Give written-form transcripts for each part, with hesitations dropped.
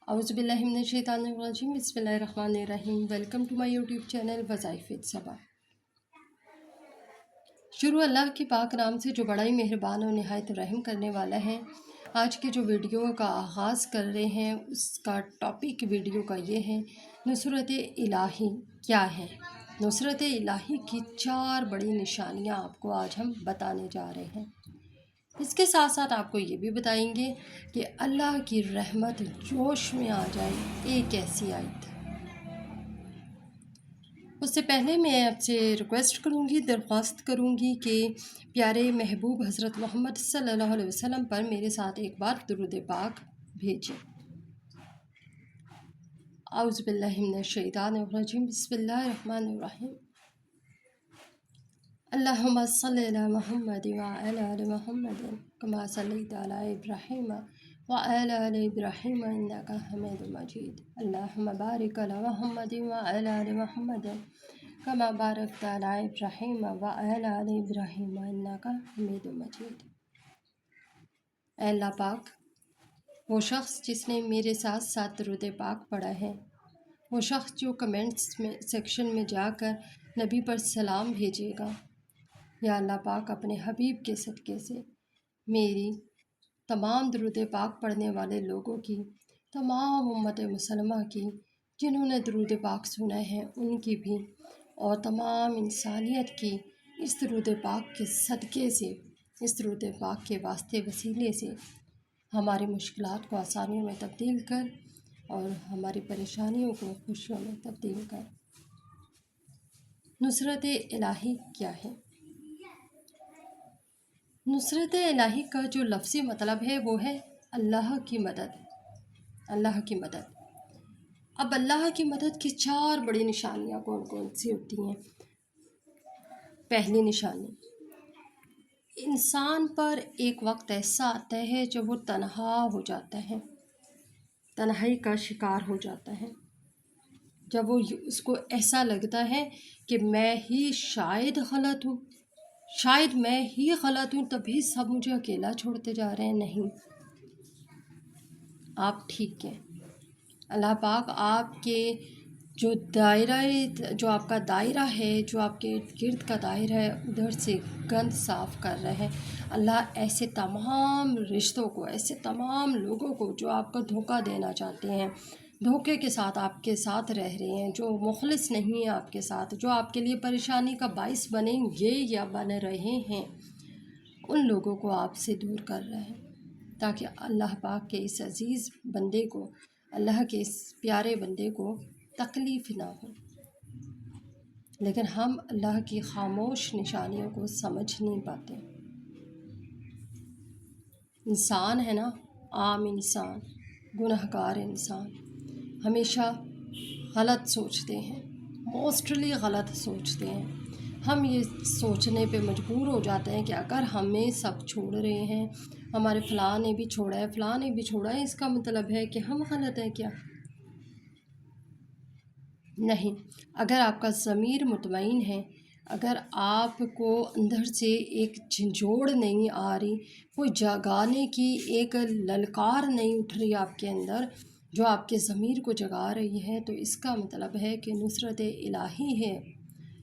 اعوذ باللہ من الشیطان الرجیم بسم اللہ الرحمن الرحیم۔ Welcome to my YouTube channel وظائف صبا۔ شروع اللہ کے پاک نام سے جو بڑا ہی مہربان اور نہایت رحم کرنے والا ہے۔ آج کے جو ویڈیو کا آغاز کر رہے ہیں اس کا ٹاپک ویڈیو کا یہ ہے نصرت الہی کیا ہے۔ نصرت الہی کی 4 بڑی نشانیاں آپ کو آج ہم بتانے جا رہے ہیں۔ اس کے ساتھ ساتھ آپ کو یہ بھی بتائیں گے کہ اللہ کی رحمت جوش میں آ جائے ایک ایسی آیت۔ اس سے پہلے میں آپ سے ریکویسٹ کروں گی، درخواست کروں گی کہ پیارے محبوب حضرت محمد صلی اللہ علیہ وسلم پر میرے ساتھ ایک بار درود پاک بھیجیں۔ اعوذ باللہ من الشیطان الرجیم بسم اللہ الرحمن الرحیم۔ اللہم صلی علی محمد وعلی آل محمد کما صلیت علی ابراہیم وعلی آل ابراہیم انک حمید مجید۔ اللہم بارک علی محمد وعلی آل محمد کما بارکت علی ابراہیم وعلی آل ابراہیم انک حمید مجید۔ اے اللہ پاک، وہ شخص جس نے میرے ساتھ ساتھ درود پاک پڑھا ہے، وہ شخص جو کمنٹس میں سیکشن میں جا کر نبی پر سلام بھیجے گا، یا اللہ پاک اپنے حبیب کے صدقے سے میری تمام درود پاک پڑھنے والے لوگوں کی، تمام امت مسلمہ کی جنہوں نے درود پاک سنا ہے ان کی بھی، اور تمام انسانیت کی اس درود پاک کے صدقے سے، اس درود پاک کے واسطے وسیلے سے ہماری مشکلات کو آسانیوں میں تبدیل کر اور ہماری پریشانیوں کو خوشیوں میں تبدیل کر۔ نصرت الہی کیا ہے؟ نصرت الہی کا جو لفظی مطلب ہے وہ ہے اللہ کی مدد۔ اللہ کی مدد۔ اب اللہ کی مدد کی 4 بڑی نشانیاں کون کون سی ہوتی ہیں؟ پہلی نشانی، انسان پر ایک وقت ایسا آتا ہے جب وہ تنہا ہو جاتا ہے، تنہائی کا شکار ہو جاتا ہے، جب وہ اس کو ایسا لگتا ہے کہ میں ہی شاید غلط ہوں، شاید میں ہی غلط ہوں تبھی سب مجھے اکیلا چھوڑتے جا رہے ہیں۔ نہیں، آپ ٹھیک ہیں۔ اللہ پاک آپ کے جو آپ کا دائرہ ہے، جو آپ کے گرد کا دائرہ ہے، ادھر سے گند صاف کر رہے ہیں۔ اللہ ایسے تمام رشتوں کو، ایسے تمام لوگوں کو جو آپ کو دھوکہ دینا چاہتے ہیں، دھوکے کے ساتھ آپ کے ساتھ رہ رہے ہیں، جو مخلص نہیں ہیں آپ کے ساتھ، جو آپ کے لیے پریشانی کا باعث بنیں گے یا بن رہے ہیں، ان لوگوں کو آپ سے دور کر رہے ہیں، تاکہ اللہ پاک کے اس عزیز بندے کو، اللہ کے اس پیارے بندے کو تکلیف نہ ہو۔ لیکن ہم اللہ کی خاموش نشانیوں کو سمجھ نہیں پاتے۔ انسان ہے نا، عام انسان، گنہگار انسان، ہمیشہ غلط سوچتے ہیں، موسٹلی غلط سوچتے ہیں۔ ہم یہ سوچنے پہ مجبور ہو جاتے ہیں کہ اگر ہمیں سب چھوڑ رہے ہیں، ہمارے فلاں نے بھی چھوڑا ہے، فلاں نے بھی چھوڑا ہے، اس کا مطلب ہے کہ ہم غلط ہیں کیا؟ نہیں، اگر آپ کا ضمیر مطمئن ہے، اگر آپ کو اندر سے ایک جھنجھوڑ نہیں آ رہی، کوئی جگانے کی ایک للکار نہیں اٹھ رہی آپ کے اندر جو آپ کے ضمیر کو جگا رہی ہے، تو اس کا مطلب ہے کہ نصرت الہی ہے۔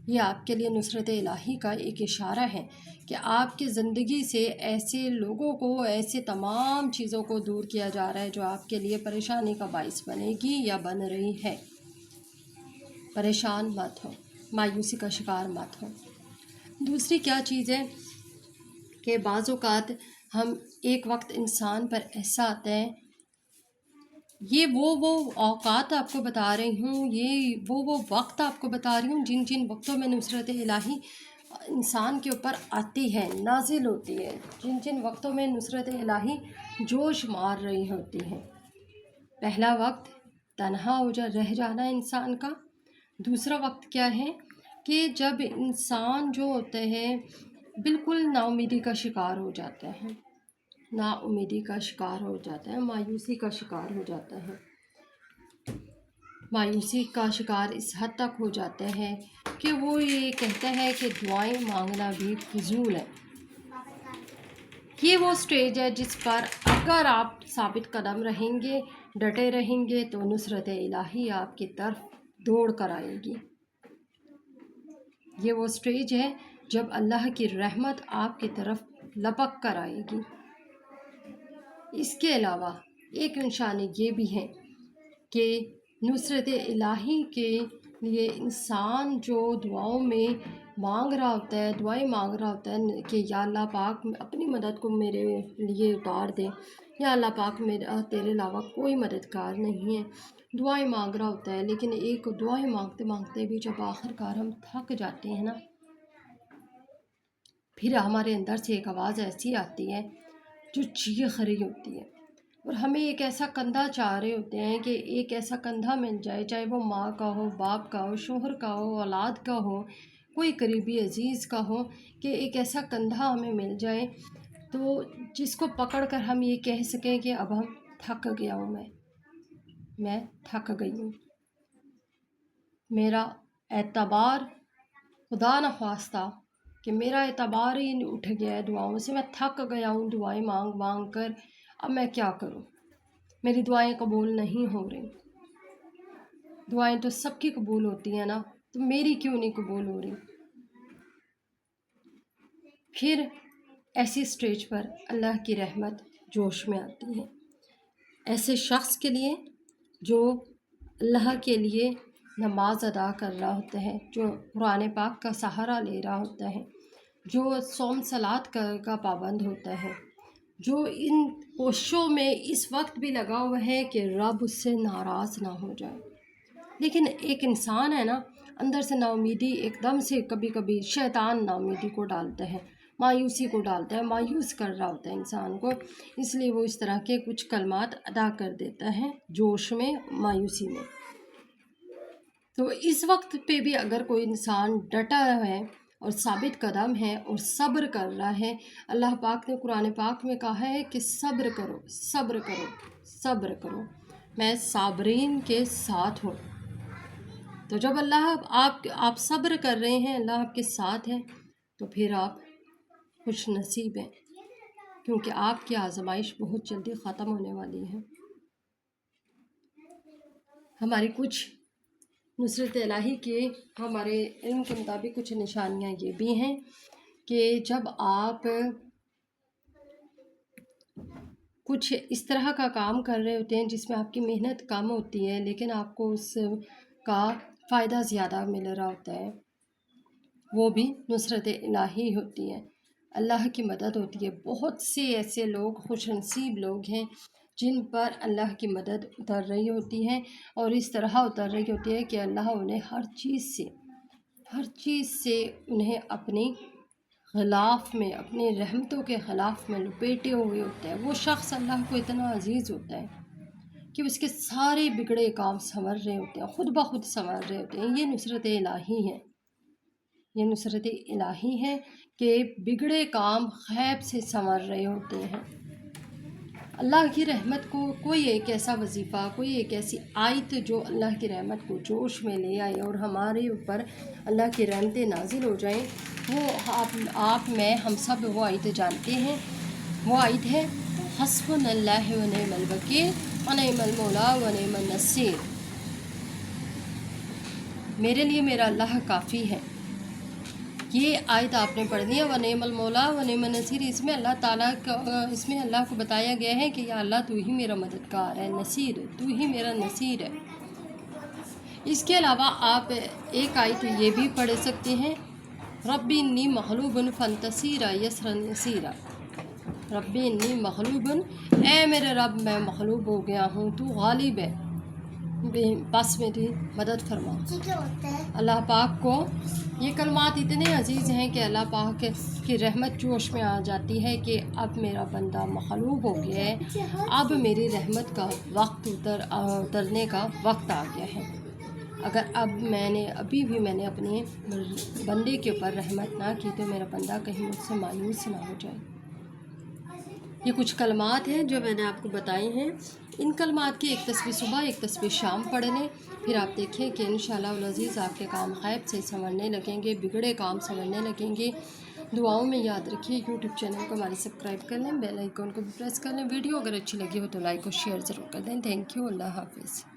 یہ آپ کے لیے نصرت الہی کا ایک اشارہ ہے کہ آپ کی زندگی سے ایسے لوگوں کو، ایسے تمام چیزوں کو دور کیا جا رہا ہے جو آپ کے لیے پریشانی کا باعث بنے گی یا بن رہی ہے۔ پریشان مت ہو، مایوسی کا شکار مت ہو۔ دوسری کیا چیز ہے کہ بعض اوقات ہم ایک وقت انسان پر ایسا آتا ہے، یہ وہ اوقات آپ کو بتا رہی ہوں، یہ وہ وقت آپ کو بتا رہی ہوں جن وقتوں میں نصرت الہی انسان کے اوپر آتی ہے، نازل ہوتی ہے، جن وقتوں میں نصرت الہی جوش مار رہی ہوتی ہے۔ پہلا وقت تنہا رہ جانا انسان کا۔ دوسرا وقت کیا ہے کہ جب انسان جو ہوتا ہے بالکل نا امیدی کا شکار ہو جاتا ہے، نا امیدی کا شکار ہو جاتا ہے، مایوسی کا شکار ہو جاتا ہے۔ مایوسی کا شکار اس حد تک ہو جاتا ہے کہ وہ یہ کہتا ہے کہ دعائیں مانگنا بھی فضول ہے۔ یہ وہ سٹیج ہے جس پر اگر آپ ثابت قدم رہیں گے ڈٹے رہیں گے تو نصرت الہی آپ کی طرف دوڑ کر آئے گی۔ یہ وہ سٹیج ہے جب اللہ کی رحمت آپ کی طرف لپک کر آئے گی۔ اس کے علاوہ ایک نشانی یہ بھی ہے کہ نصرت الہی کے لیے انسان جو دعاؤں میں مانگ رہا ہوتا ہے، دعائیں مانگ رہا ہوتا ہے کہ یا اللہ پاک اپنی مدد کو میرے لیے اتار دے، یا اللہ پاک میرا تیرے علاوہ کوئی مددگار نہیں ہے، دعائیں مانگ رہا ہوتا ہے، لیکن ایک دعائیں مانگتے مانگتے بھی جب آخر کار ہم تھک جاتے ہیں نا، پھر ہمارے اندر سے ایک آواز ایسی آتی ہے جو چیخ رہی ہوتی ہے، اور ہمیں ایک ایسا کندھا چاہ رہے ہوتے ہیں کہ ایک ایسا کندھا مل جائے، چاہے وہ ماں کا ہو، باپ کا ہو، شوہر کا ہو، اولاد کا ہو، کوئی قریبی عزیز کا ہو، کہ ایک ایسا کندھا ہمیں مل جائے تو جس کو پکڑ کر ہم یہ کہہ سکیں کہ اب ہم تھک گیا ہوں، میں تھک گئی ہوں، میرا اعتبار خدا نخواستہ کہ میرا اعتبار ہی اٹھ گیا ہے دعاؤں سے، میں تھک گیا ہوں دعائیں مانگ مانگ کر، اب میں کیا کروں، میری دعائیں قبول نہیں ہو رہی۔ دعائیں تو سب کی قبول ہوتی ہیں نا، تو میری کیوں نہیں قبول ہو رہی؟ پھر ایسی سٹیج پر اللہ کی رحمت جوش میں آتی ہے ایسے شخص کے لیے جو اللہ کے لیے نماز ادا کر رہا ہوتا ہے، جو قرآن پاک کا سہارا لے رہا ہوتا ہے، جو صوم صلات کا پابند ہوتا ہے، جو ان کوششوں میں اس وقت بھی لگا ہوا ہے کہ رب اس سے ناراض نہ ہو جائے، لیکن ایک انسان ہے نا، اندر سے نا امیدی ایک دم سے کبھی کبھی شیطان نا امیدی کو ڈالتا ہے، مایوسی کو ڈالتا ہے، مایوس کر رہا ہوتا ہے انسان کو، اس لیے وہ اس طرح کے کچھ کلمات ادا کر دیتا ہے جوش میں، مایوسی میں۔ تو اس وقت پہ بھی اگر کوئی انسان ڈٹا ہے اور ثابت قدم ہے اور صبر کر رہا ہے، اللہ پاک نے قرآن پاک میں کہا ہے کہ صبر کرو، صبر کرو، صبر کرو، میں صابرین کے ساتھ ہوں۔ تو جب آپ صبر کر رہے ہیں، اللہ آپ کے ساتھ ہے، تو پھر آپ خوش نصیب ہیں، کیونکہ آپ کی آزمائش بہت جلدی ختم ہونے والی ہے۔ ہماری کچھ نصرت الہی کے ہمارے علم کے مطابق کچھ نشانیاں یہ بھی ہیں کہ جب آپ کچھ اس طرح کا کام کر رہے ہوتے ہیں جس میں آپ کی محنت کم ہوتی ہے لیکن آپ کو اس کا فائدہ زیادہ مل رہا ہوتا ہے، وہ بھی نصرت الہی ہوتی ہے، اللہ کی مدد ہوتی ہے۔ بہت سے ایسے لوگ خوش نصیب لوگ ہیں جن پر اللہ کی مدد اتر رہی ہوتی ہے، اور اس طرح اتر رہی ہوتی ہے کہ اللہ انہیں ہر چیز سے انہیں اپنی غلاف میں، اپنی رحمتوں کے غلاف میں لپیٹے ہوئے ہوتا ہے۔ وہ شخص اللہ کو اتنا عزیز ہوتا ہے کہ اس کے سارے بگڑے کام سنور رہے ہوتے ہیں، خود بخود سنور رہے ہوتے ہیں۔ یہ نصرت الہی ہے، یہ نصرت الہی ہے کہ بگڑے کام غیب سے سنور رہے ہوتے ہیں۔ اللہ کی رحمت کو کوئی ایک ایسا وظیفہ، کوئی ایک ایسی آیت جو اللہ کی رحمت کو جوش میں لے آئے اور ہمارے اوپر اللہ کی رحمتیں نازل ہو جائیں، وہ آپ میں ہم سب وہ آیت جانتے ہیں۔ وہ آیت ہے حسبنا اللہ و نعم الوکیل و نعم المولا و نعم النصیر، میرے لیے میرا اللہ کافی ہے۔ یہ آیت آپ نے پڑھ دیا، وَنِعْمَ الْمَوْلَىٰ وَنِعْمَ النَّصِيرُ، اس میں اللہ تعالیٰ کا، اس میں اللہ کو بتایا گیا ہے کہ یا اللہ تو ہی میرا مددگار ہے، نصیر، تو ہی میرا نصیر ہے۔ اس کے علاوہ آپ ایک آیت یہ بھی پڑھ سکتے ہیں، ربی انی مغلوب فانتصر یسرا نصیرا، ربی انی مغلوب، اے میرے رب میں مغلوب ہو گیا ہوں، تو غالب ہے، بس میری مدد فرما۔ اللہ پاک کو یہ کلمات اتنے عزیز ہیں کہ اللہ پاک کی رحمت جوش میں آ جاتی ہے کہ اب میرا بندہ مغلوب ہو گیا ہے، اب میری رحمت کا وقت اترنے کا وقت آ گیا ہے۔ اگر ابھی بھی میں نے اپنے بندے کے اوپر رحمت نہ کی تو میرا بندہ کہیں مجھ سے مایوس نہ ہو جائے۔ یہ کچھ کلمات ہیں جو میں نے آپ کو بتائے ہیں، ان کلمات کی ایک تسبیح صبح، ایک تسبیح شام پڑھ لیں، پھر آپ دیکھیں کہ انشاءاللہ العزیز آپ کے کام غیب سے سنورنے لگیں گے، بگڑے کام سنورنے لگیں گے، دعاؤں میں یاد رکھیے. یوٹیوب چینل کو ہمارے سبسکرائب کر لیں, بیل آئیکن کو بھی پریس کر لیں. ویڈیو اگر اچھی لگی ہو تو لائک اور شیئر ضرور کر دیں. Thank you. اللہ حافظ.